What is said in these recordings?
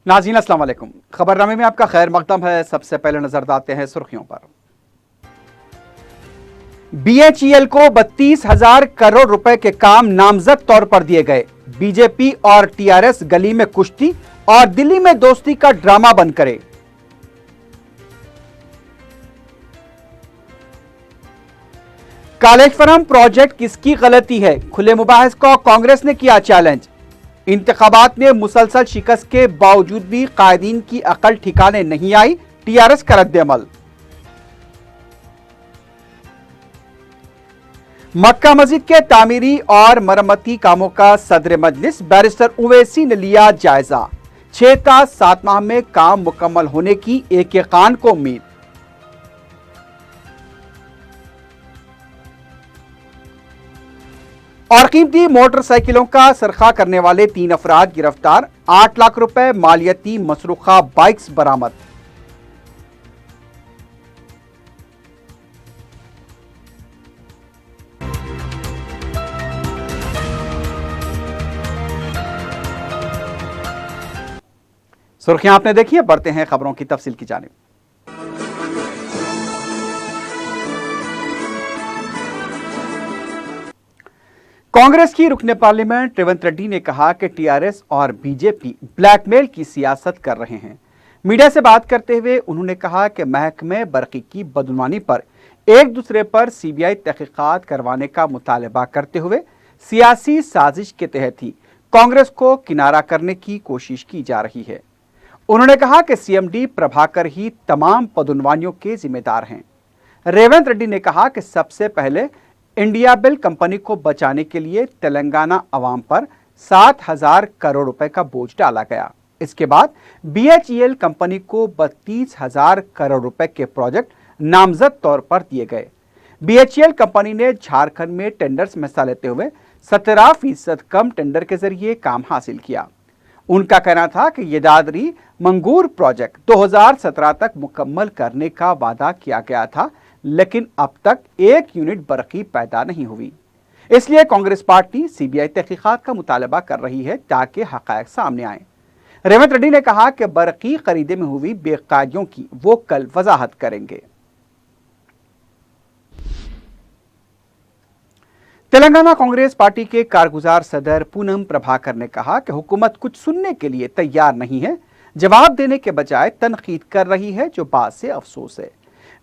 नाज़रीन अस्सलाम वालेकुम। खबरनामे में आपका खैर मकदम है। सबसे पहले नजर डालते हैं सुर्खियों पर। BHEL को 32,000 करोड़ रुपए के काम नामजद तौर पर दिए गए। बीजेपी और TRS गली में कुश्ती और दिल्ली में दोस्ती का ड्रामा बंद करे। कालेश्वरम प्रोजेक्ट किसकी गलती है? खुले मुबाहिस को कांग्रेस ने किया चैलेंज। इंतखाबात में मुसलसल शिकस्त के बावजूद भी कायदीन की अकल ठिकाने नहीं आई, TRS का रद्द-ए-अमल। मक्का मस्जिद के तामीरी और मरम्मती कामों का सदर मजलिस बैरिस्टर उवैसी ने लिया जायजा। 6 था 7 माह में काम मुकम्मल होने की AK खान को उम्मीद। और कीमती मोटरसाइकिलों का सरखा करने वाले 3 अफराद गिरफ्तार। 8 लाख रुपए मालियती मसरूखा बाइक्स बरामद। सुर्खियां आपने देखी है, बढ़ते हैं खबरों की तफसील की जानिब। कांग्रेस की रुकने पार्लियामेंट रेवंत रेड्डी ने कहा कि TRS और बीजेपी ब्लैकमेल की सियासत कर रहे हैं। मीडिया से बात करते हुए उन्होंने कहा कि महकमे बरकी की बदनामी पर एक दूसरे पर CBI तहकीकात करवाने का मुतालबा करते हुए सियासी साजिश के तहत ही कांग्रेस को किनारा करने की कोशिश की जा रही है। उन्होंने कहा कि CMD प्रभाकर ही तमाम बदनामियों के जिम्मेदार हैं। रेवंत रेड्डी ने कहा कि सबसे पहले इंडिया बिल कंपनी को बचाने के लिए तेलंगाना अवाम पर 7,000 करोड़ रुपए का बोझ डाला गया। इसके बाद BHEL कंपनी को 32,000 करोड़ रुपए के प्रोजेक्ट नामजद तौर पर दिए गए। BHEL कंपनी ने झारखंड में टेंडर्स में हिस्सा लेते हुए 17% कम टेंडर के जरिए काम हासिल किया। उनका कहना था कि ये दादरी मंगूर प्रोजेक्ट 2017 तक मुकम्मल करने का वादा किया गया था, लेकिन अब तक 1 यूनिट बरकी पैदा नहीं हुई। इसलिए कांग्रेस पार्टी CBI तहकीकात का मुतालबा कर रही है ताकि हकायक सामने आए। रेवंत रेड्डी ने कहा कि बरकी खरीदे में हुई बेकायदियों की वो कल वजाहत करेंगे। तेलंगाना कांग्रेस पार्टी के कारगुजार सदर पूनम प्रभाकर ने कहा कि हुकूमत कुछ सुनने के लिए तैयार नहीं है, जवाब देने के बजाय तनकीद कर रही है, जो बात से अफसोस है।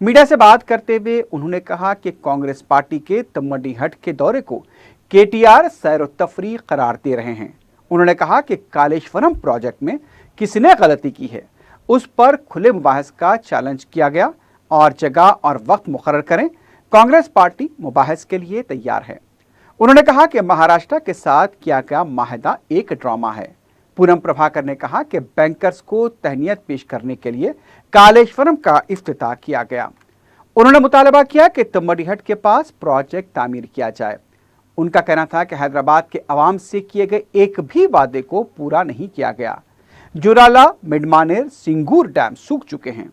मीडिया से बात करते हुए उन्होंने कहा कि कांग्रेस पार्टी के तम्मडीहट के दौरे को KTR सैर-ओ-तफरीह करार दे रहे हैं। उन्होंने कहा कि कालेश्वरम प्रोजेक्ट में किसने गलती की है, उस पर खुले मुबाहिस का चैलेंज किया गया और जगह और वक्त मुकर्रर करें। कांग्रेस पार्टी मुबाहिस के लिए तैयार है। उन्होंने कहा कि महाराष्ट्र के साथ किया गया माहिदा एक ड्रामा है। पूनम प्रभाकर ने कहा कि बैंकर्स को तहनीत पेश करने के लिए कालेश्वरम का इफ्तिताह किया गया। उन्होंने मुतालबा किया कि तम्मडीहट के पास प्रोजेक्ट तामीर किया जाए। उनका कहना था कि हैदराबाद के अवाम से किए गए एक भी वादे को पूरा नहीं किया गया। जुराला, मिडमानेर, सिंगूर डैम सूख चुके हैं।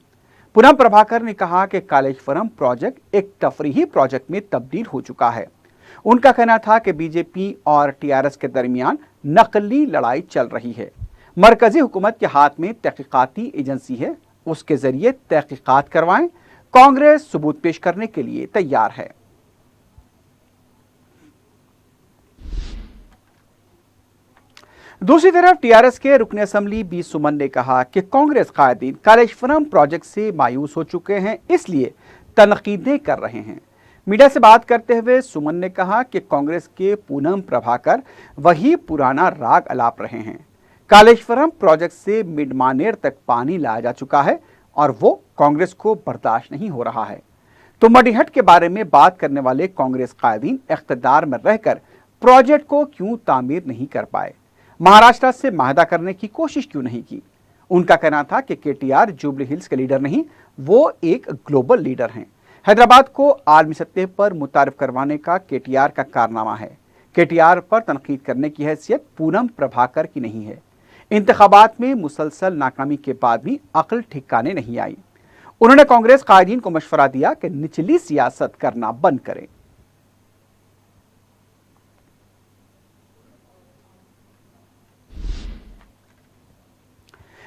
पूनम प्रभाकर ने कहा कि कालेश्वरम प्रोजेक्ट एक तफरीही प्रोजेक्ट में तब्दील हो चुका है। उनका कहना था कि बीजेपी और TRS के दरमियान नकली लड़ाई चल रही है। मरकजी हुकूमत के हाथ में तहकीकाती एजेंसी है, उसके जरिए तहकीकात करवाएं। कांग्रेस सबूत पेश करने के लिए तैयार है। दूसरी तरफ TRS के रुकने असेंबली B सुमन ने कहा कि कांग्रेस कायदीन कालेश्वरम प्रोजेक्ट से मायूस हो चुके हैं, इसलिए तनकीदें कर रहे हैं। मीडिया से बात करते हुए सुमन ने कहा कि कांग्रेस के पूनम प्रभाकर वही पुराना राग अलाप रहे हैं। कालेश्वरम प्रोजेक्ट से मिडमानेर तक पानी लाया जा चुका है और वो कांग्रेस को बर्दाश्त नहीं हो रहा है। तम्मडीहट के बारे में बात करने वाले कांग्रेस कायदीन इख्तिदार में रहकर प्रोजेक्ट को क्यों तामीर नहीं कर पाए? महाराष्ट्र से माहिदा करने की कोशिश क्यों नहीं की? उनका कहना था कि KTR जुबली हिल्स के लीडर नहीं, वो एक ग्लोबल लीडर हैं। हैदराबाद को आलमी सतह पर मुतारिफ करवाने का KTR का कारनामा है। KTR पर तनकीद करने की हैसियत पूनम प्रभाकर की नहीं है। इंतखाबात में मुसलसल नाकामी के बाद भी अक्ल ठिकाने नहीं आई। उन्होंने कांग्रेस कायदीन को मशवरा दिया कि निचली सियासत करना बंद करें।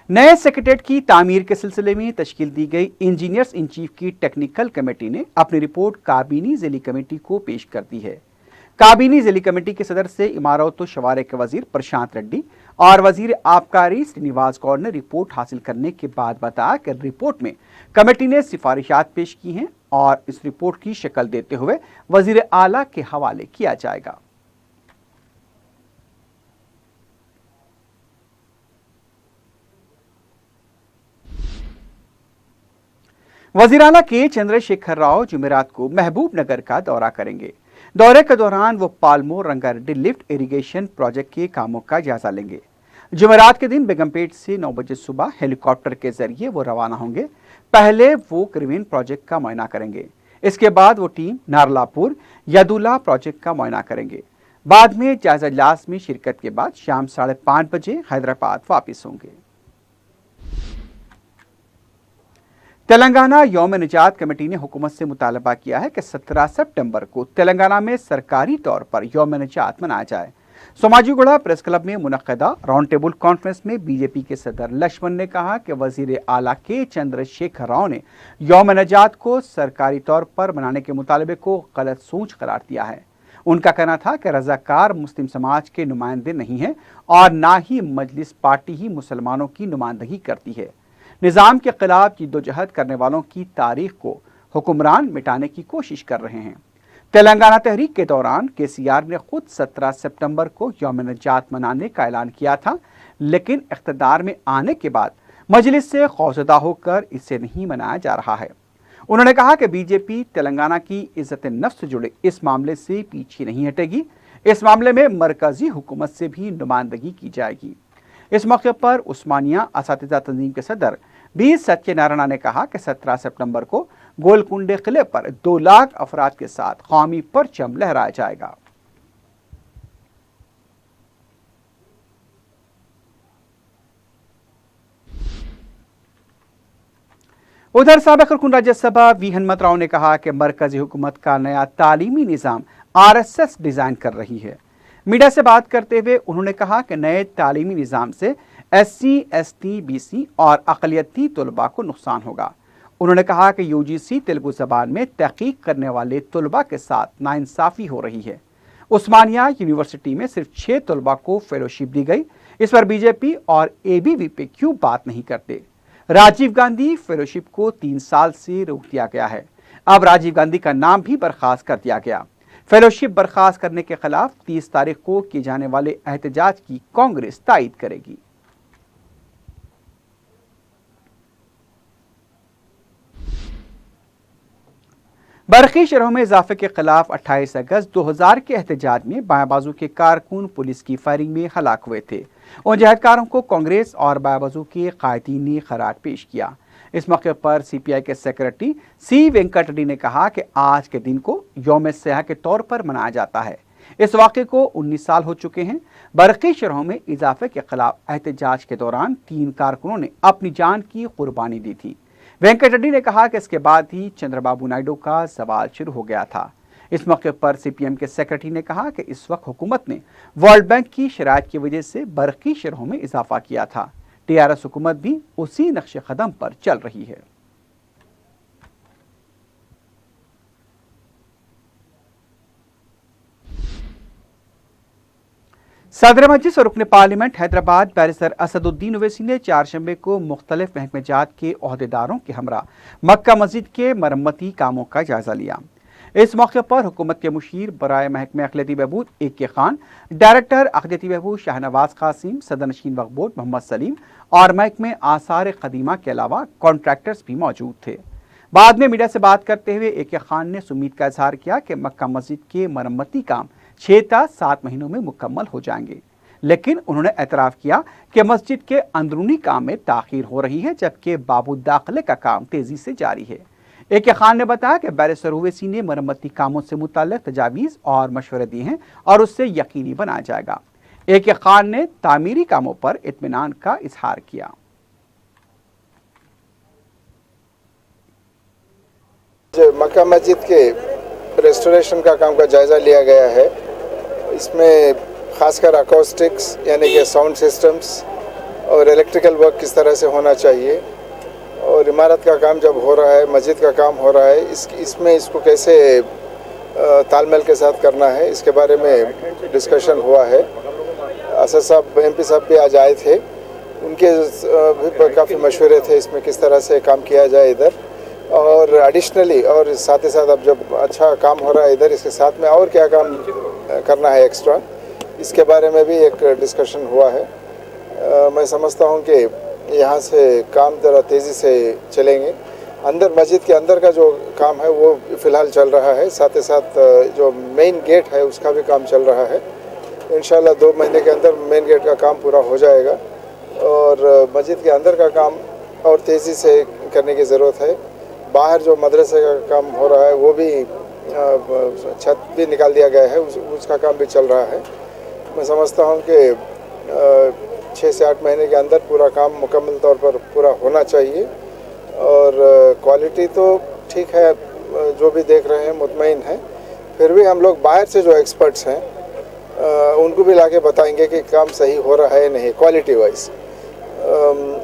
नए सेक्रेटेरिएट की तामीर के सिलसिले में तश्कील दी गई इंजीनियर्स इन चीफ की टेक्निकल कमेटी ने अपनी रिपोर्ट काबीनी ज़िली कमेटी को पेश कर दी है। काबीनी ज़िली कमेटी के सदर से इमारत व शवारे के वजीर प्रशांत रेड्डी और वजीर आबकारी श्रीनिवास गौड़ ने रिपोर्ट हासिल करने के बाद बताया कि रिपोर्ट में कमेटी ने सिफारिशात पेश की हैं और इस रिपोर्ट की शक्ल देते हुए वजीर आला के हवाले किया जाएगा। वजीर आला के चंद्रशेखर राव जुमेरात को महबूब नगर का दौरा करेंगे। दौरे के दौरान वो पालमो रंगारेड्डी लिफ्ट इरिगेशन प्रोजेक्ट के कामों का जायजा लेंगे। जुमेरात के दिन बेगमपेट से 9 बजे सुबह हेलीकॉप्टर के जरिए वो रवाना होंगे। पहले वो क्रिवेन प्रोजेक्ट का मुआयना करेंगे। इसके बाद वो टीम नारलापुर यदुला प्रोजेक्ट का मुआयना करेंगे। बाद में जायजा इजलास में शिरकत के बाद शाम 5:30 बजे हैदराबाद वापस होंगे। तेलंगाना यौम निजात कमेटी ने हुकूमत से मुतालबा किया है कि 17 सितंबर को तेलंगाना में सरकारी तौर पर यौम निजात मनाया जाए। सोमाजीगुड़ा प्रेस क्लब में मुनक्कदा राउंड टेबल कॉन्फ्रेंस में बीजेपी के सदर लक्ष्मण ने कहा कि वजीर आला के चंद्रशेखर राव ने यौम निजात को सरकारी तौर पर मनाने के मुतालबे को गलत सोच करार दिया है। उनका कहना था कि रजाकार मुस्लिम समाज के नुमाइंदे नहीं हैं और ना ही मजलिस पार्टी ही मुसलमानों की नुमाइंदगी करती है। निज़ाम के खिलाफ जिद्दोजहद करने वालों की तारीख को हुक्मरान मिटाने की कोशिश कर रहे हैं। तेलंगाना तहरीक के दौरान केसीआर ने खुद 17 सितंबर को यौम निजात मनाने का ऐलान किया था, लेकिन इख्तिदार में आने के बाद मजलिस से खौफजदा होकर इसे नहीं मनाया जा रहा है। उन्होंने कहा कि बीजेपी तेलंगाना की इज्जत नफ्स से जुड़े इस मामले से पीछे नहीं हटेगी। इस मामले में मरकजी हुकूमत से भी नुमाइंदगी की जाएगी। इस मौके पर उस्मानिया असातिज़ा तंजीम के सदर बी सत्यनारायण ने कहा कि 17 सितंबर को गोलकुंडे किले पर 2 लाख अफराद के साथ कौमी परचम लहराया जाएगा। उधर साबिक रुकन राज्यसभा वी हनुमत राव ने कहा कि मरकजी हुकूमत का नया तालीमी निज़ाम आरएसएस डिजाइन कर रही है। मीडिया से बात करते हुए उन्होंने कहा कि नए तालीमी निज़ाम से SC, ST, BC और अक़लियती तलबा को नुकसान होगा। उन्होंने कहा कि UGC तेलुगु ज़बान में तहक़ीक़ करने वाले तलबा के साथ नाइंसाफ़ी हो रही है। उस्मानिया यूनिवर्सिटी में सिर्फ 6 तलबा को फेलोशिप दी गई। इस पर बीजेपी और ABV पे क्यों बात नहीं करते? राजीव गांधी फेलोशिप को 3 साल से रोक दिया गया है। अब राजीव गांधी का नाम भी बर्खास्त कर दिया गया। फेलोशिप बर्खास्त करने के खिलाफ 30 तारीख को किए जाने वाले एहतजाज की कांग्रेस तायद करेगी। बरकी शरहों में इजाफे के खिलाफ 28 अगस्त 2000 के एहतजाज में बायां बाजू के कारकुन पुलिस की फायरिंग में हलाक हुए थे। उन जहदकारों को कांग्रेस और बायां बाजू के कायदीन ने खराज पेश किया। इस मौके पर CPI के सेक्रेटरी C वेंकट रेड्डी ने कहा कि आज के दिन को यौम सयाह के तौर पर मनाया जाता है। इस वाक़े को 19 साल हो चुके हैं। बरकी शरहों में इजाफे के खिलाफ एहतजाज के दौरान 3 कारकुनों ने अपनी जान की कुर्बानी दी थी। वेंकट रेड्डी ने कहा कि इसके बाद ही चंद्रबाबू नायडू का सवाल शुरू हो गया था। इस मौके पर CPM के सेक्रेटरी ने कहा कि इस वक्त हुकूमत ने वर्ल्ड बैंक की शराइत की वजह से बरकी शरहों में इजाफा किया था। TRS हुकूमत भी उसी नक्शे कदम पर चल रही है। सदर मजलिस और रुकन पार्लियामेंट हैदराबाद बैरिस्टर असदुद्दीन ओवैसी ने 4 शंबे को मुख्तलिफ महकमेजात के ओहदेदारों के हमरा मक्का मस्जिद के मरम्मती कामों का जायजा लिया। इस मौके पर हुकूमत के मुशीर बराए महकमे अक़लियती बहबूद AK खान, डायरेक्टर अक़लियती बहबूद शाहनवाज कासिम, सदर नशीन वक्फ बोर्ड मोहम्मद सलीम और महकमे आसार कदीमा के अलावा कॉन्ट्रैक्टर्स भी मौजूद थे। बाद में मीडिया से बात करते हुए AK खान ने उम्मीद का इजहार किया कि मक्का मस्जिद के मरम्मती काम 6 से 7 महीनों में मुकम्मल हो जाएंगे, लेकिन उन्होंने एतराफ़ किया कि मस्जिद के अंदरूनी काम में ताख़ीर हो रही है, जबकि बाबू दाखिले का काम तेज़ी से जारी है। AK खान ने बताया कि बैरिस्टर ओवैसी ने मरम्मती कामों से मुताल्लिक़ तजावीज़ और मशवरे दिए हैं और उससे यकीनी बनाया जाएगा। AK खान ने तामीरी कामों पर इत्मीनान का इजहार किया। मक्का मस्जिद के रेस्टोरेशन का काम का जायज़ा लिया गया है। इसमें खासकर अकोस्टिक्स यानी कि साउंड सिस्टम्स और इलेक्ट्रिकल वर्क किस तरह से होना चाहिए, और इमारत का काम जब हो रहा है, मस्जिद का काम हो रहा है, इसमें इसको कैसे तालमेल के साथ करना है, इसके बारे में डिस्कशन हुआ है। असद साहब MP साहब भी आज आए थे, उनके भी काफ़ी मशवरे थे इसमें किस तरह से काम किया जाए इधर, और एडिशनली और साथ ही साथ अब जब अच्छा काम हो रहा है इधर, इसके साथ में और क्या काम करना है एक्स्ट्रा, इसके बारे में भी एक डिस्कशन हुआ है। मैं समझता हूँ कि यहाँ से काम ज़रा तेज़ी से चलेंगे। अंदर मस्जिद के अंदर का जो काम है वो फ़िलहाल चल रहा है, साथ ही साथ जो मेन गेट है उसका भी काम चल रहा है। इंशाल्लाह 2 महीने के अंदर मेन गेट का काम पूरा हो जाएगा, और मस्जिद के अंदर का काम और तेज़ी से करने की ज़रूरत है। बाहर जो मदरसे का काम हो रहा है वो भी छत भी निकाल दिया गया है, उसका काम भी चल रहा है। मैं समझता हूँ कि 6 से 8 महीने के अंदर पूरा काम मुकम्मल तौर पर पूरा होना चाहिए, और क्वालिटी तो ठीक है, जो भी देख रहे हैं मुतमईन है। फिर भी हम लोग बाहर से जो एक्सपर्ट्स हैं उनको भी लाके बताएंगे कि काम सही हो रहा है नहीं क्वालिटी वाइज।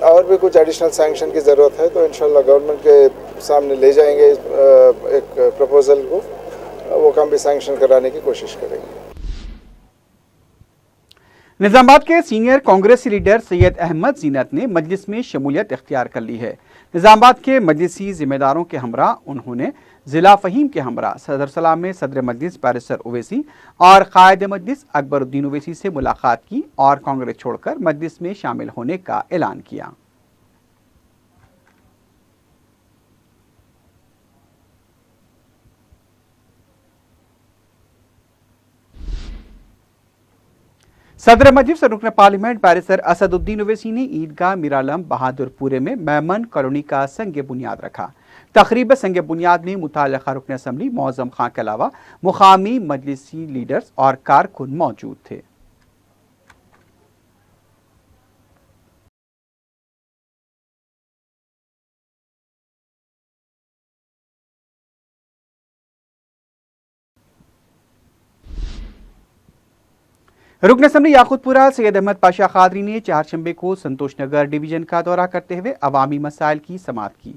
और भी कुछ एडिशनल सैंक्शन की ज़रूरत है तो इंशाल्लाह गवर्नमेंट के सामने ले जाएंगे एक प्रपोजल को, वो काम भी सैंक्शन कराने की कोशिश करेंगे। निजामाबाद के सीनियर कांग्रेसी लीडर सैयद अहमद जीनत ने मजलिस में शमूलियत इख्तियार कर ली है। निजामाबाद के मजलिसी जिम्मेदारों के हमरा उन्होंने जिला फ़हीम के हमरा सदर सलाम में सदर मजलिस बैरिस्टर ओवैसी और कायद मजलिस अकबरुद्दीन ओवैसी से मुलाकात की और कांग्रेस छोड़कर मजलिस में शामिल होने का ऐलान किया। सदर मजलिस रुकन पार्लियामेंट बैरिस्टर असदुद्दीन ओवैसी ने ईदगाह मीरालम बहादुरपुरे में मेमन कॉलोनी का संग बुनियाद रखा। तकरीब संग बुनियाद में मुताल्लिका रुकन असम्बली मौज़म खां के अलावा मुकामी मजलिसी लीडर्स और कारकुन मौजूद थे। रुकन असम्बली याकूतपुरा सैयद अहमद पाशा कादरी ने चारशंबे को संतोष नगर डिवीजन का दौरा करते हुए अवामी मसाइल की समाअत की।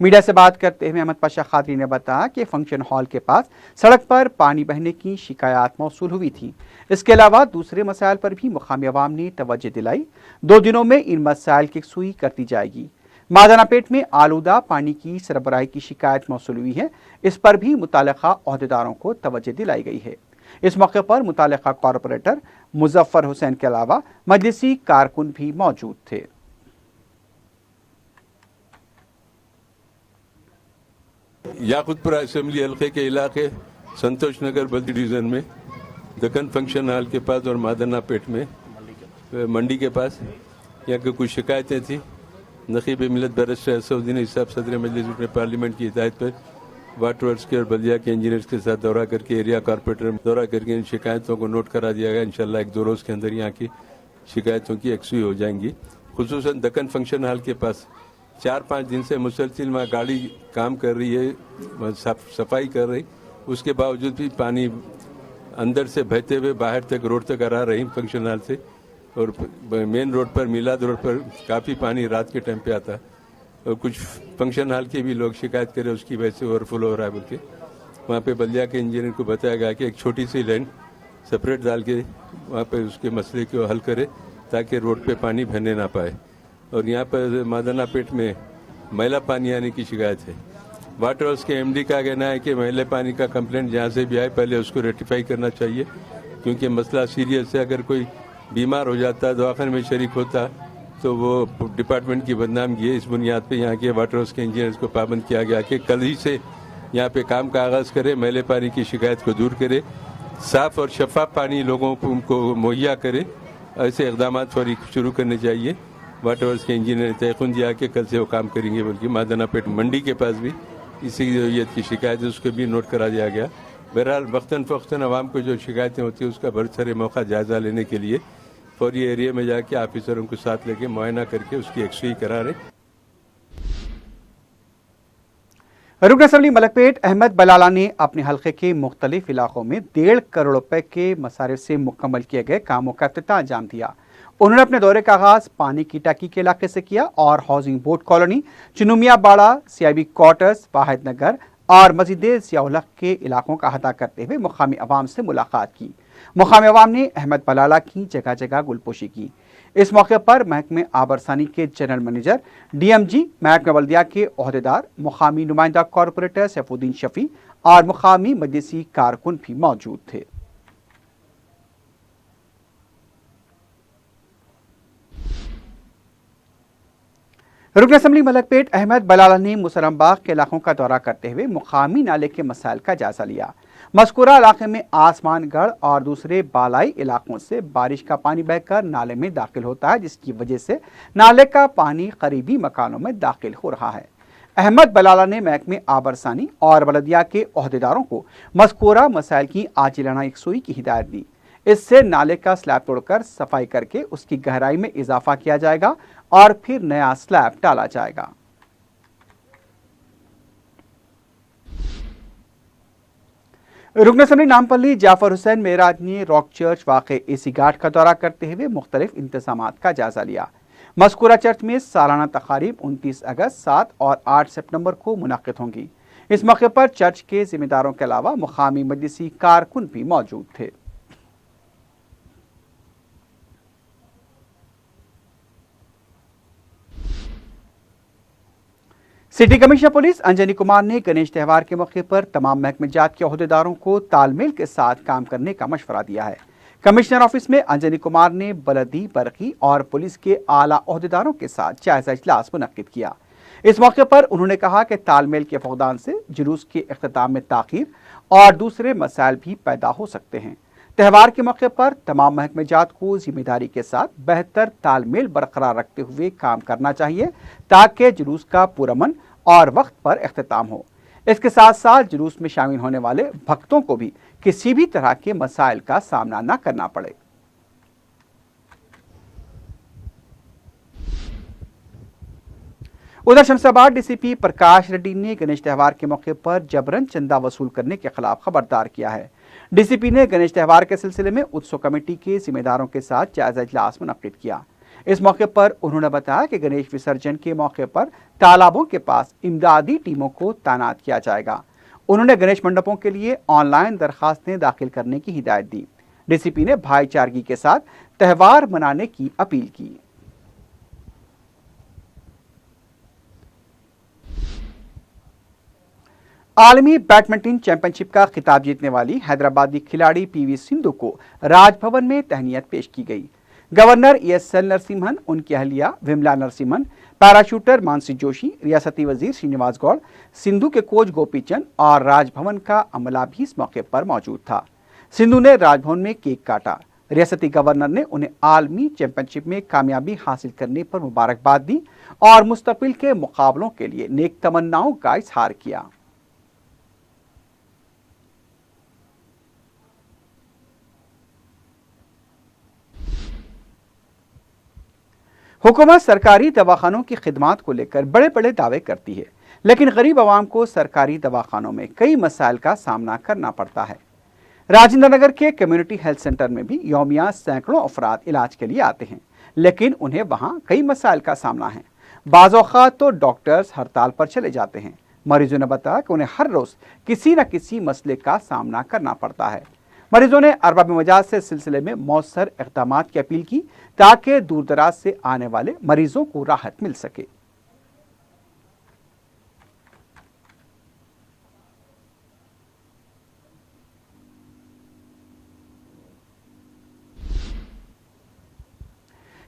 मीडिया से बात करते हुए अहमद पाशा कादरी ने बताया कि फंक्शन हॉल के पास सड़क पर पानी बहने की शिकायत मौसूल हुई थी। इसके अलावा दूसरे मसाइल पर भी मुकामी अवाम ने तवज्जो दिलाई। 2 दिनों में इन मसाइल की यकसुई कर दी जाएगी। मादानापेट में आलूदा पानी की सरबराही की शिकायत मौसूल हुई है, इस पर भी मुताल्लिका ओहदेदारों को तवज्जो दिलाई गई है। इस मौके पर मुताल्लिका कॉरपोरेटर मुजफ्फर हुसैन के अलावा मजलिसी कारकुन भी मौजूद थे। याकूतपुरा असेंबली हल्के के इलाके संतोष नगर बल्दी डिवीजन में दक्कन फंक्शन हॉल के पास और मादना पेट में मंडी के पास यहाँ की कुछ शिकायतें थी। नकीब मिलत बैरिस्टर असदुद्दीन साहब सदर मजलिस पार्लियामेंट की हिदायत पर वाटर वर्क्स के और बल्दिया के इंजीनियर्स के साथ दौरा करके एरिया कारपोरेटर दौरा करके इन शिकायतों को नोट करा दिया गया। इंशाल्लाह 1-2 रोज़ के अंदर यहाँ की शिकायतों की यकसुई हो जाएंगी। खुसूसन दक्कन फंक्शन हॉल के पास 4-5 दिन से मुसलसिल वहाँ गाड़ी काम कर रही है, सफाई कर रही, उसके बावजूद भी पानी अंदर से बहते हुए बाहर तक रोड तक आ रही फंक्शन हॉल से, और मेन रोड पर मिलाद रोड पर काफ़ी पानी रात के टाइम पे आता है। और कुछ फंक्शन हॉल के भी लोग शिकायत करें उसकी वजह से ओवरफ्लो हो रहा है बोल के वहाँ पे बल्दिया के इंजीनियर को बताया गया कि एक छोटी सी लाइन सेपरेट डाल के वहाँ पे उसके मसले को हल करे ताकि रोड पे पानी बहने ना पाए। और यहाँ पर मादाना पेट में मैला पानी आने की शिकायत है। वाटर वर्क्स के MD का कहना है कि मैले पानी का कंप्लेंट जहाँ से भी आए पहले उसको रेटिफाई करना चाहिए, क्योंकि मसला सीरियस है। अगर कोई बीमार हो जाता दवाखाने में शरीक होता तो वो डिपार्टमेंट की बदनामी है। इस बुनियाद पे यहाँ के वाटर वर्क्स के इंजीनियर्स को पाबंद किया गया कि कल ही से यहाँ पे काम का आगाज़ करे, मैले पानी की शिकायत को दूर करे, साफ़ और शफाफ पानी लोगों को उनको मुहैया करे। ऐसे इक़दाम फौरी शुरू करने चाहिए। वाटर वर्क्स के इंजीनियर ने तयक़ुन दिया कि कल से वो काम करेंगे, बल्कि मादाना पेट मंडी के पास भी इसी नौइयत की शिकायत है, उसको भी नोट करा दिया गया। बहरहाल वक्तन फ़वक्तन आवाम को जो शिकायतें होती हैं उसका बरसरे मौका जायज़ा लेने के लिए फौरी एरिया में जाके ऑफिसरों को साथ लेके मुआयना करके उसकी यकसुई करा रहे। रुकन असम्बली मलकपेट अहमद बलाला ने अपने हल्के के मुख्तलिफ इलाकों में 1.5 करोड़ रुपए के मसारिफ से मुकम्मल किए गए कामों का इफ्तिताह अंजाम दिया। उन्होंने अपने दौरे का आगाज पानी की टाकी के इलाके से किया और हाउसिंग बोर्ड कॉलोनी, चुनुमिया बाड़ा, सीआईबी क्वार्टर्स, वाहिद नगर और मस्जिद ज़ियाउल हक के इलाकों का अहाता करते हुए मुकामी अवाम से मुलाकात की। मुकामी अवाम ने अहमद बलाला की जगह जगह गुलपोशी की। इस मौके पर महकमे आबरसानी के जनरल मैनेजर, डीएमजी, महकमा बल्दिया के ओहदेदार, मुकामी नुमाइंदा कॉरपोरेटर सैफुद्दीन शफी और मुकामी मजलिसी कारकुन भी मौजूद थे। रुकन असम्बली मलकपेट अहमद बलाला ने मुसलमबाग के इलाकों का दौरा करते हुए मुकामी नाले के मसाइल का जायजा लिया। मज़कूरा इलाके में आसमानगढ़ और दूसरे बालाई इलाकों से बारिश का पानी बहकर नाले में दाखिल होता है, जिसकी वजह से नाले का पानी करीबी मकानों में दाखिल हो रहा है। अहमद बलाला ने महकमे आबरसानी और बलदिया के ओहदेदारों को मज़कूरा मसाइल की आजिलाना यकसुई की हिदायत दी। इससे नाले का स्लैब तोड़कर सफाई करके उसकी गहराई में इजाफा किया जाएगा और फिर नया स्लैब डाला जाएगा। रुकन असम्बली नामपल्ली जाफर हुसैन मेराज ने रॉक चर्च वाक़े एसी घाट का दौरा करते हुए मुख्तलिफ इंतजामात का जायजा लिया। मज़कूरा चर्च में सालाना तकारीब 29 अगस्त, 7 और 8 सितंबर को मुनक़िद होंगी। इस मौके पर चर्च के जिम्मेदारों के अलावा मुकामी मजलिसी कारकुन भी मौजूद थे। City commissioner police Anjani Kumar ने गणेश त्यौहार के मौके पर तमाम महकमे जात के ओहदेदारों को तालमेल के साथ काम करने का मशवरा दिया है। कमिश्नर ऑफिस में अंजनी कुमार ने बलदी, बरकी और पुलिस के आला ओहदेदारों के साथ जायजा इजलास मुनक्किद किया। इस मौके पर उन्होंने कहा कि तालमेल के फुकदान से जुलूस के इख्तिताम में ताखीर और दूसरे मसाइल भी पैदा हो सकते हैं। त्यौहार के मौके पर तमाम महकमे जात को जिम्मेदारी के साथ बेहतर तालमेल बरकरार रखते हुए काम करना चाहिए ताकि जुलूस का पुरअमन और वक्त पर इख्तिताम हो। इसके साथ साथ जुलूस में शामिल होने वाले भक्तों को भी किसी भी तरह के मसाइल का सामना न करना पड़े। उधर शमशाबाद डीसीपी प्रकाश रेड्डी ने गणेश त्यौहार के मौके पर जबरन चंदा वसूल करने के खिलाफ खबरदार किया है। डीसीपी ने गणेश त्यौहार के सिलसिले में उत्सव कमेटी के जिम्मेदारों के साथ जायजा इजलास मुनक्किद किया। इस मौके पर उन्होंने बताया कि गणेश विसर्जन के मौके पर तालाबों के पास इमदादी टीमों को तैनात किया जाएगा। उन्होंने गणेश मंडपों के लिए ऑनलाइन दरखास्तें दाखिल करने की हिदायत दी। डीसीपी ने भाईचारगी के साथ त्यौहार मनाने की अपील की। आलमी बैडमिंटन चैंपियनशिप का खिताब जीतने वाली हैदराबादी खिलाड़ी पीवी सिंधु को राजभवन में तहनीत पेश की गई। गवर्नर ESL नरसिम्हन, उनकी अहलिया विमला नरसिम्हन, पैराशूटर मानसी जोशी, रियासती वजीर श्रीनिवास गौड़, सिंधु के कोच गोपीचंद और राजभवन का अमला भी इस मौके पर मौजूद था। सिंधु ने राजभवन में केक काटा। रियासती गवर्नर ने उन्हें आलमी चैंपियनशिप में कामयाबी हासिल करने पर मुबारकबाद दी और मुस्तकिल के मुकाबलों के लिए नेक तमन्नाओं का इजहार किया। हुकूमत सरकारी दवाखानों की खिदमात को लेकर बड़े बड़े दावे करती है, लेकिन गरीब आवाम को सरकारी दवाखानों में कई मसाइल का सामना करना पड़ता है। राजेंद्र नगर के कम्युनिटी हेल्थ सेंटर में भी यौमिया सैकड़ों अफराद इलाज के लिए आते हैं, लेकिन उन्हें वहां कई मसाइल का सामना है। बाज़ औक़ात तो डॉक्टर्स हड़ताल पर चले जाते हैं। मरीजों ने बताया कि उन्हें हर रोज़ किसी न किसी मसले का सामना करना पड़ता है। मरीजों ने अरबाब मजाज से सिलसिले में मौसर इक़दाम की अपील की ताकि दूर दराज से आने वाले मरीजों को राहत मिल सके।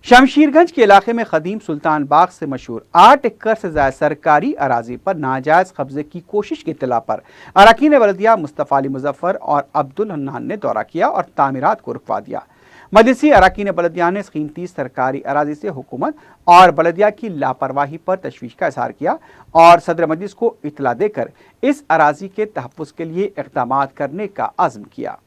शमशीरगंज के इलाके में खदीम सुल्तान बाग से मशहूर 8 एकड़ से ज्यादा सरकारी अराजी पर नाजायज कब्जे की कोशिश की इत्तला पर अरकान बल्दिया मुस्तफ़ा अली मुजफ्फर और अब्दुल हन्नान ने दौरा किया और तामीरात को रुकवा दिया। मजलिसी अरकान बल्दिया ने कीमती सरकारी अराजी से हुकूमत और बल्दिया की लापरवाही पर तशवीश का इजहार किया और सदर मजलिस को इत्तला देकर इस अराजी के तहफ़्फ़ुज़ के लिए इक़दाम करने का अज़्म किया।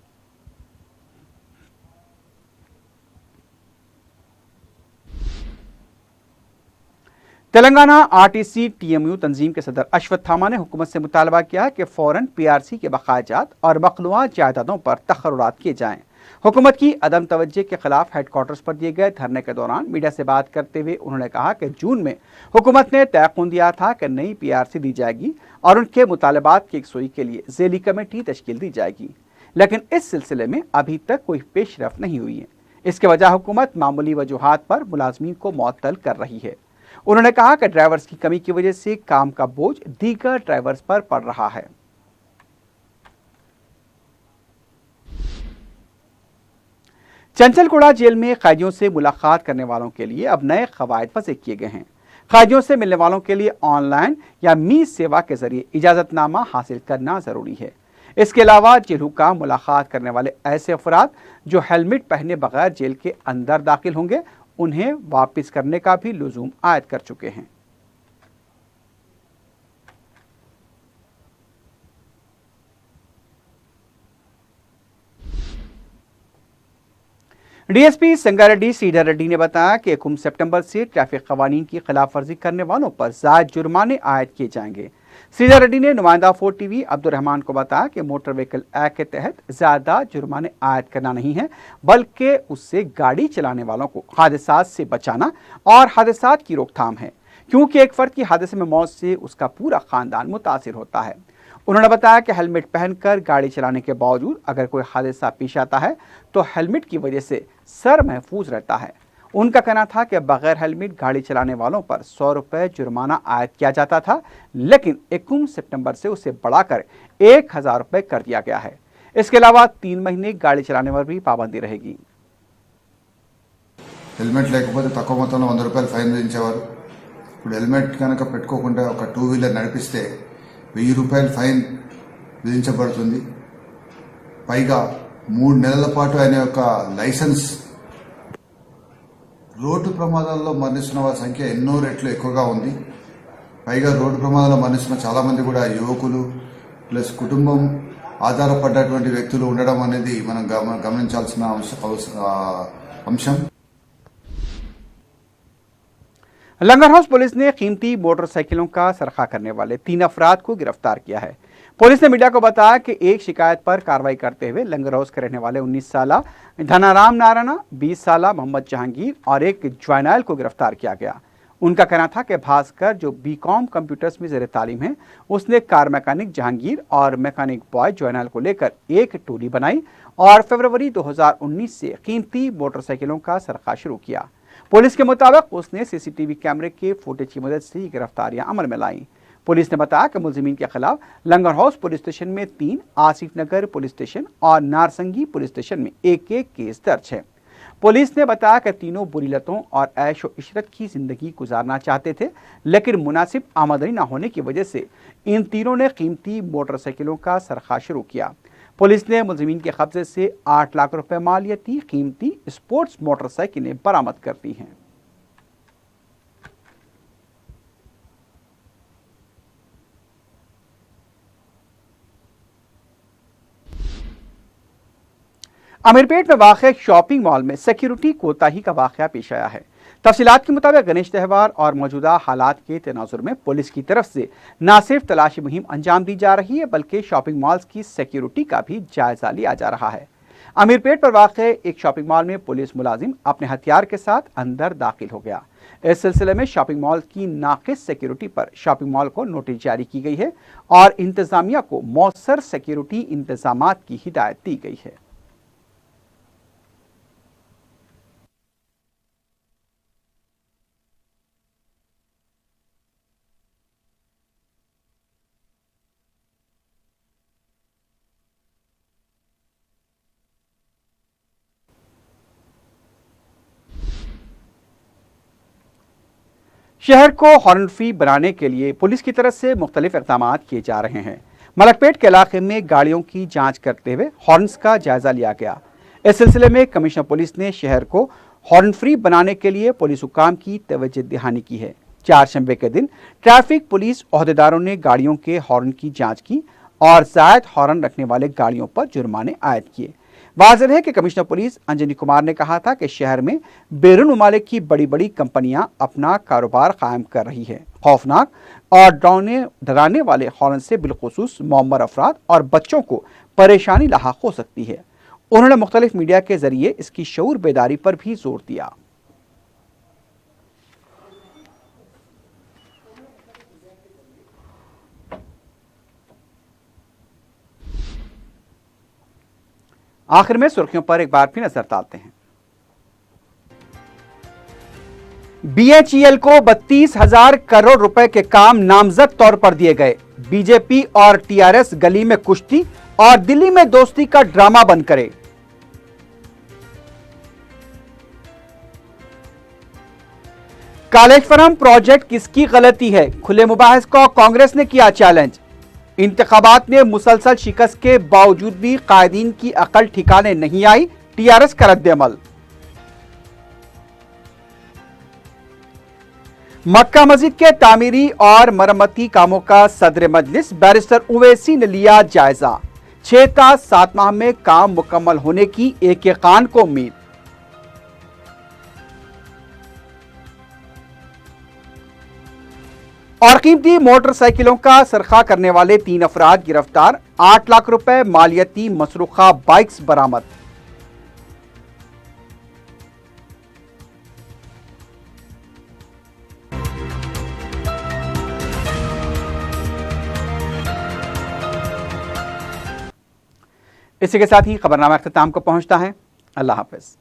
तेलंगाना आरटीसी टीएमयू तंजीम के सदर अश्वत्थामा ने हुकूमत से मुतालबा किया कि फ़ौरन पीआरसी के बकायाजात और मखलूआ जायदादों पर तखर्रुरात किए जाएं हुकूमत की अदम तवज्जो के खिलाफ हेडक्वार्टर्स पर दिए गए धरने के दौरान मीडिया से बात करते हुए उन्होंने कहा कि जून में हुकूमत ने तयक़ुन दिया था कि नई PRC दी जाएगी और उनके मुतालबात की यकसुई के लिए ज़ेली कमेटी तश्कील दी जाएगी, लेकिन इस सिलसिले में अभी तक कोई पेशरफ नहीं हुई है। इसके वजह हुकूमत मामूली वजूहात पर मुलाजमीन को मुअत्तल कर रही है। उन्होंने कहा कि ड्राइवर्स की कमी की वजह से काम का बोझ दीगर ड्राइवर्स पर पड़ रहा है। चंचलगुड़ा जेल में कैदियों से मुलाकात करने वालों के लिए अब नए कवायद वज़े किए गए हैं। कैदियों से मिलने वालों के लिए ऑनलाइन या मीज़ सेवा के जरिए इजाज़तनामा हासिल करना ज़रूरी है। इसके अलावा जेल हुक्काम मुलाकात करने वाले ऐसे अफराद जो हेलमेट पहने बगैर जेल के अंदर दाखिल होंगे, उन्हें वापस करने का भी लुज़ूम आयद कर चुके हैं। DSP संगारेड्डी श्रीधर रेड्डी ने बताया कि 1 सितंबर से ट्रैफिक कवानीन की खिलाफ वर्जी करने वालों पर ज़ायद जुर्माने आयद किए जाएंगे। श्रीधर रेड्डी ने नुमाइंदा 4TV अब्दुर्रहमान को बताया कि मोटर व्हीकल एक्ट के तहत ज़्यादा जुर्माने आयद करना नहीं है, बल्कि उससे गाड़ी चलाने वालों को हादसात से बचाना और हादसात की रोकथाम है, क्योंकि एक फ़र्द की हादसे में मौत से उसका पूरा ख़ानदान मुतासिर होता है। उन्होंने बताया कि हेलमेट पहनकर गाड़ी चलाने के बावजूद अगर कोई हादसा पेश आता है तो हेलमेट की वजह से सर महफूज रहता है। उनका कहना था कि बगैर हेलमेट गाड़ी चलाने वालों पर 100 रुपये जुर्माना आयद किया जाता था, लेकिन 1 सितंबर से उसे बढ़ाकर 1000 रुपये कर दिया गया है। इसके अलावा 3 महीने गाड़ी चलाने पर भी पाबंदी रहेगी। हेलमेट లేకపోతే తక్కువ మొత్తంలో 100 రూపాయలు ఫైన్ విధించేవారు. ఇప్పుడు హెల్మెట్ కనుక పెట్టుకోకుండా ఒక 2 వీలర్ నడిపిస్తే 1000 రూపాయలు ఫైన్ విధించబడుతుంది. పైగా 3 నెలల పాటు ఆయన యొక్క లైసెన్స్. రోడ్డు ప్రమాదాల్లో మరణిస్తున్న వారి సంఖ్య ఎన్నో రెట్లు ఎక్కువగా ఉంది. పైగా రోడ్డు ప్రమాదాల్లో మరణిస్తున్న చాలా మంది కూడా యువకులు ప్లస్ కుటుంబం ఆధారపడ్డటువంటి వ్యక్తులు ఉండడం అనేది మనం గమనించాల్సిన అంశం. लंगर हाउस पुलिस ने कीमती मोटरसाइकिलों का सरखा करने वाले 3 अफराद को गिरफ्तार किया है। पुलिस ने मीडिया को बताया कि एक शिकायत पर कार्रवाई करते हुए लंगर हाउस के रहने वाले 19 साला धनाराम नारायण, 20 साला मोहम्मद जहांगीर और एक ज्वाइनाइल को गिरफ्तार किया गया। उनका कहना था कि भास्कर जो BCom कंप्यूटर्स में ज़ेर तालीम है, उसने कार मैकेनिक जहांगीर और मैकेनिक बॉय ज्वाइनाइल को लेकर एक टोली बनाई और फरवरी 2019 से कीमती मोटरसाइकिलों का सरखा शुरू किया। पुलिस के मुताबिक उसने CCTV कैमरे के फुटेज की मदद से गिरफ्तारियां अमल में लाई। पुलिस ने बताया कि मुलजिमीन के खिलाफ लंगर हाउस पुलिस स्टेशन में 3, आसिफ नगर पुलिस स्टेशन और नारसंगी पुलिस स्टेशन में एक केस दर्ज है। पुलिस ने बताया कि तीनों बुरी लतों और ऐश व इशरत की जिंदगी गुजारना चाहते थे, लेकिन मुनासिब आमदनी न होने की वजह से इन तीनों ने कीमती मोटरसाइकिलों का सरखा शुरू किया। पुलिस ने मुलजिमीन के कब्जे से 8 लाख रुपए मालियती कीमती स्पोर्ट्स मोटरसाइकिलें बरामद कर दी हैं। अमीरपेट में वाक़ शॉपिंग मॉल में सिक्योरिटी कोताही का वाक़या पेश आया है। तफसीलात के मुताबिक गणेश त्यौहार और मौजूदा हालात के तनाजुर में पुलिस की तरफ से न सिर्फ तलाशी मुहिम अंजाम दी जा रही है, बल्कि शॉपिंग मॉल्स की सिक्योरिटी का भी जायजा लिया जा रहा है। अमीरपेट पर वाक़ एक शॉपिंग मॉल में पुलिस मुलाजिम अपने हथियार के साथ अंदर दाखिल हो गया। इस सिलसिले में शॉपिंग मॉल की नाक़िस सिक्योरिटी पर शॉपिंग मॉल को नोटिस जारी की गई है और इंतजामिया को मौसर सिक्योरिटी इंतजामात की हिदायत दी गई है। शहर को हॉर्न फ्री बनाने के लिए पुलिस की तरफ से मुख्तलिफ इक़दाम किए जा रहे हैं। मलकपेट के इलाके में गाड़ियों की जांच करते हुए हॉर्न्स का जायजा लिया गया। इस सिलसिले में कमिश्नर पुलिस ने शहर को हॉर्न फ्री बनाने के लिए पुलिस हुक्काम की तवज्जो दहानी की है। 4 शंबे के दिन ट्रैफिक पुलिस ओहदेदारों ने गाड़ियों के हॉर्न की जाँच की और जायद हॉर्न रखने वाले गाड़ियों पर जुर्माने आयद किए। वाज़ेह है कि कमिश्नर पुलिस अंजनी कुमार ने कहा था कि शहर में बैरून मुमालिक की बड़ी बड़ी कंपनियां अपना कारोबार कायम कर रही है। खौफनाक और डराने वाले हॉर्न से बिलखुसूस मौमर अफराद और बच्चों को परेशानी लाहक हो सकती है। उन्होंने मुख्तलिफ मीडिया के जरिए इसकी शऊर बेदारी पर भी जोर दिया। आखिर में सुर्खियों पर एक बार फिर नजर डालते हैं। BHEL को 32,000 करोड़ रुपए के काम नामजद तौर पर दिए गए। बीजेपी और TRS गली में कुश्ती और दिल्ली में दोस्ती का ड्रामा बंद करे। कालेश्वरम प्रोजेक्ट किसकी गलती है? खुले मुबाहिस को कांग्रेस ने किया चैलेंज। इंतखाबात में मुसलसल शिकस्त के बावजूद भी कायदीन की अकल ठिकाने नहीं आई, TRS का रद्द-ए-अमल। मक्का मस्जिद के तामीरी और मरम्मती कामों का सदर मजलिस बैरिस्टर उवैसी ने लिया जायजा। 6 से 7 माह में काम मुकम्मल होने की AK खान को उम्मीद। और कीमती मोटरसाइकिलों का सरखा करने वाले 3 अफराद गिरफ्तार। 8 लाख रुपए मालियती मसरूखा बाइक्स बरामद। इसी के साथ ही खबरनामा अख्ताम को पहुंचता है। अल्लाह हाफिज।